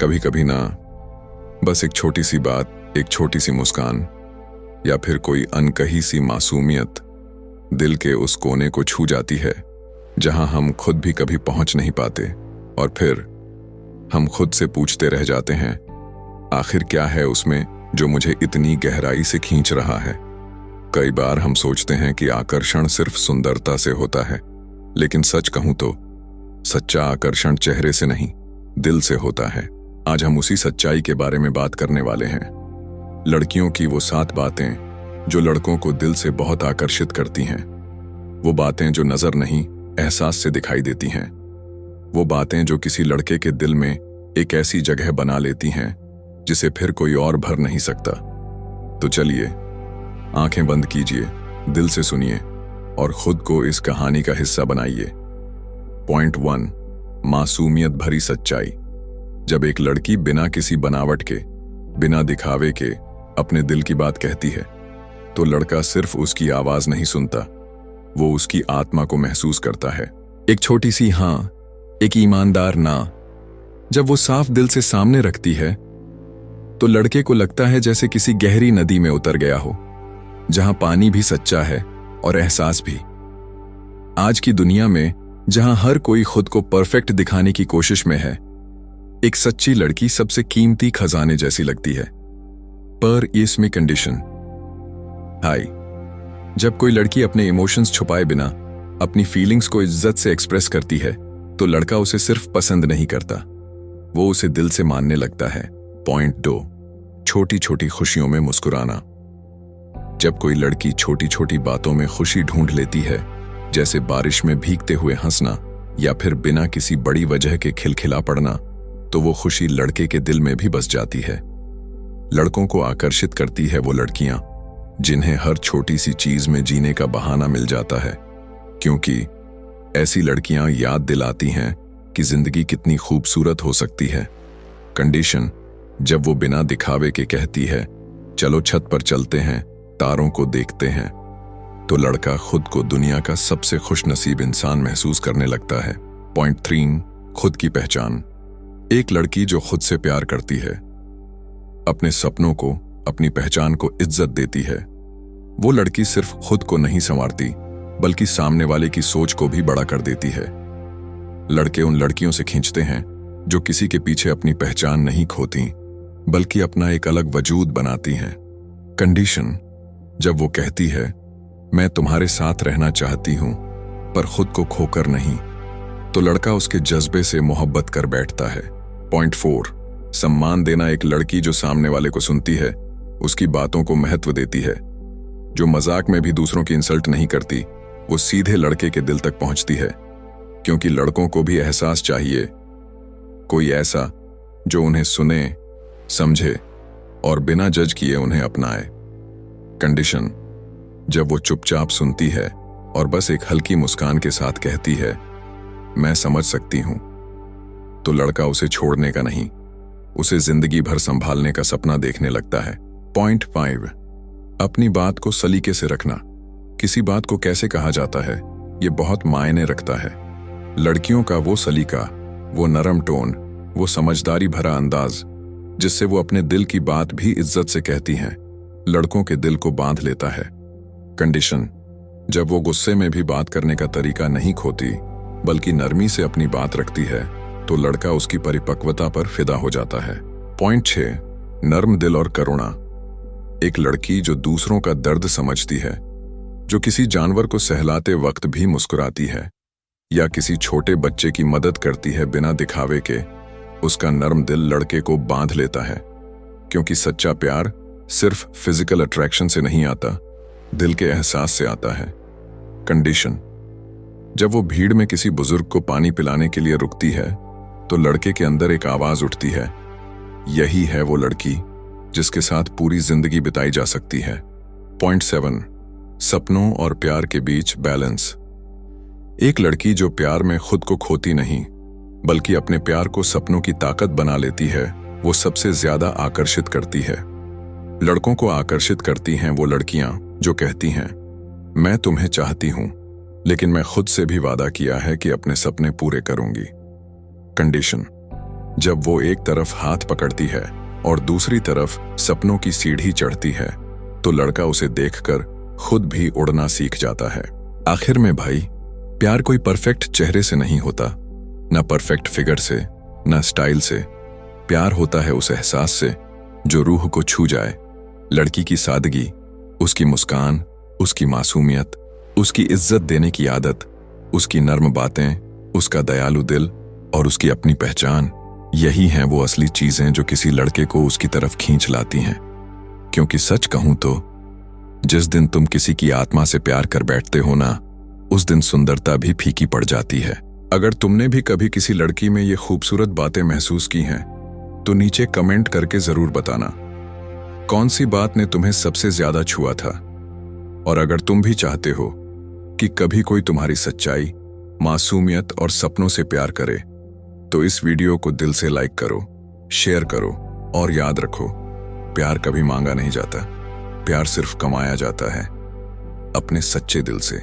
कभी कभी ना, बस एक छोटी सी बात, एक छोटी सी मुस्कान या फिर कोई अनकही सी मासूमियत दिल के उस कोने को छू जाती है जहां हम खुद भी कभी पहुंच नहीं पाते। और फिर हम खुद से पूछते रह जाते हैं, आखिर क्या है उसमें जो मुझे इतनी गहराई से खींच रहा है। कई बार हम सोचते हैं कि आकर्षण सिर्फ सुंदरता से होता है, लेकिन सच कहूं तो सच्चा आकर्षण चेहरे से नहीं, दिल से होता है। आज हम उसी सच्चाई के बारे में बात करने वाले हैं। लड़कियों की वो 7 बातें जो लड़कों को दिल से बहुत आकर्षित करती हैं। वो बातें जो नजर नहीं, एहसास से दिखाई देती हैं। वो बातें जो किसी लड़के के दिल में एक ऐसी जगह बना लेती हैं जिसे फिर कोई और भर नहीं सकता। तो चलिए, आंखें बंद कीजिए, दिल से सुनिए और खुद को इस कहानी का हिस्सा बनाइए। पॉइंट 1, मासूमियत भरी सच्चाई। जब एक लड़की बिना किसी बनावट के, बिना दिखावे के अपने दिल की बात कहती है, तो लड़का सिर्फ उसकी आवाज नहीं सुनता, वो उसकी आत्मा को महसूस करता है। एक छोटी सी हां, एक ईमानदार ना, जब वो साफ दिल से सामने रखती है तो लड़के को लगता है जैसे किसी गहरी नदी में उतर गया हो, जहां पानी भी सच्चा है और एहसास भी। आज की दुनिया में जहां हर कोई खुद को परफेक्ट दिखाने की कोशिश में है, एक सच्ची लड़की सबसे कीमती खजाने जैसी लगती है। पर इसमें कंडीशन। हाय, जब कोई लड़की अपने इमोशंस छुपाए बिना अपनी फीलिंग्स को इज्जत से एक्सप्रेस करती है, तो लड़का उसे सिर्फ पसंद नहीं करता, वो उसे दिल से मानने लगता है। पॉइंट 2, छोटी छोटी खुशियों में मुस्कुराना। जब कोई लड़की छोटी छोटी बातों में खुशी ढूंढ लेती है, जैसे बारिश में भीगते हुए हंसना या फिर बिना किसी बड़ी वजह के खिलखिला पड़ना, तो वो खुशी लड़के के दिल में भी बस जाती है। लड़कों को आकर्षित करती है वो लड़कियां जिन्हें हर छोटी सी चीज में जीने का बहाना मिल जाता है, क्योंकि ऐसी लड़कियां याद दिलाती हैं कि जिंदगी कितनी खूबसूरत हो सकती है। कंडीशन। जब वो बिना दिखावे के कहती है, चलो छत पर चलते हैं, तारों को देखते हैं, तो लड़का खुद को दुनिया का सबसे खुशनसीब इंसान महसूस करने लगता है। पॉइंट 3, खुद की पहचान। एक लड़की जो खुद से प्यार करती है, अपने सपनों को, अपनी पहचान को इज्जत देती है, वो लड़की सिर्फ खुद को नहीं संवारती, बल्कि सामने वाले की सोच को भी बड़ा कर देती है। लड़के उन लड़कियों से खींचते हैं जो किसी के पीछे अपनी पहचान नहीं खोती, बल्कि अपना एक अलग वजूद बनाती हैं। कंडीशन। जब वो कहती है, मैं तुम्हारे साथ रहना चाहती हूं पर खुद को खोकर नहीं, तो लड़का उसके जज्बे से मोहब्बत कर बैठता है। पॉइंट 4, सम्मान देना। एक लड़की जो सामने वाले को सुनती है, उसकी बातों को महत्व देती है, जो मजाक में भी दूसरों की इंसल्ट नहीं करती, वो सीधे लड़के के दिल तक पहुंचती है, क्योंकि लड़कों को भी एहसास चाहिए, कोई ऐसा जो उन्हें सुने, समझे और बिना जज किए उन्हें अपनाए। कंडीशन। जब वो चुपचाप सुनती है और बस एक हल्की मुस्कान के साथ कहती है, मैं समझ सकती हूं, तो लड़का उसे छोड़ने का नहीं, उसे जिंदगी भर संभालने का सपना देखने लगता है। पॉइंट 5, अपनी बात को सलीके से रखना। किसी बात को कैसे कहा जाता है, ये बहुत मायने रखता है। लड़कियों का वो सलीका, वो नरम टोन, वो समझदारी भरा अंदाज, जिससे वो अपने दिल की बात भी इज्जत से कहती हैं, लड़कों के दिल को बांध लेता है। कंडीशन। जब वो गुस्से में भी बात करने का तरीका नहीं खोती, बल्कि नरमी से अपनी बात रखती है, तो लड़का उसकी परिपक्वता पर फिदा हो जाता है। पॉइंट 6, नर्म दिल और करुणा। एक लड़की जो दूसरों का दर्द समझती है, जो किसी जानवर को सहलाते वक्त भी मुस्कुराती है या किसी छोटे बच्चे की मदद करती है बिना दिखावे के, उसका नर्म दिल लड़के को बांध लेता है, क्योंकि सच्चा प्यार सिर्फ फिजिकल अट्रैक्शन से नहीं आता, दिल के एहसास से आता है। कंडीशन। जब वो भीड़ में किसी बुजुर्ग को पानी पिलाने के लिए रुकती है, तो लड़के के अंदर एक आवाज उठती है, यही है वो लड़की जिसके साथ पूरी जिंदगी बिताई जा सकती है। पॉइंट 7, सपनों और प्यार के बीच बैलेंस। एक लड़की जो प्यार में खुद को खोती नहीं, बल्कि अपने प्यार को सपनों की ताकत बना लेती है, वो सबसे ज्यादा आकर्षित करती है। लड़कों को आकर्षित करती हैं वो लड़कियां जो कहती हैं, मैं तुम्हें चाहती हूं, लेकिन मैं खुद से भी वादा किया है कि अपने सपने पूरे करूंगी। कंडीशन। जब वो एक तरफ हाथ पकड़ती है और दूसरी तरफ सपनों की सीढ़ी चढ़ती है, तो लड़का उसे देखकर खुद भी उड़ना सीख जाता है। आखिर में भाई, प्यार कोई परफेक्ट चेहरे से नहीं होता, ना परफेक्ट फिगर से, ना स्टाइल से। प्यार होता है उस एहसास से जो रूह को छू जाए। लड़की की सादगी, उसकी मुस्कान, उसकी मासूमियत, उसकी इज्जत देने की आदत, उसकी नर्म बातें, उसका दयालु दिल और उसकी अपनी पहचान, यही हैं वो असली चीजें जो किसी लड़के को उसकी तरफ खींच लाती हैं। क्योंकि सच कहूं तो जिस दिन तुम किसी की आत्मा से प्यार कर बैठते हो ना, उस दिन सुंदरता भी फीकी पड़ जाती है। अगर तुमने भी कभी किसी लड़की में ये खूबसूरत बातें महसूस की हैं, तो नीचे कमेंट करके जरूर बताना कौन सी बात ने तुम्हें सबसे ज्यादा छुआ था। और अगर तुम भी चाहते हो कि कभी कोई तुम्हारी सच्चाई, मासूमियत और सपनों से प्यार करे, तो इस वीडियो को दिल से लाइक करो, शेयर करो और याद रखो, प्यार कभी मांगा नहीं जाता, प्यार सिर्फ कमाया जाता है अपने सच्चे दिल से।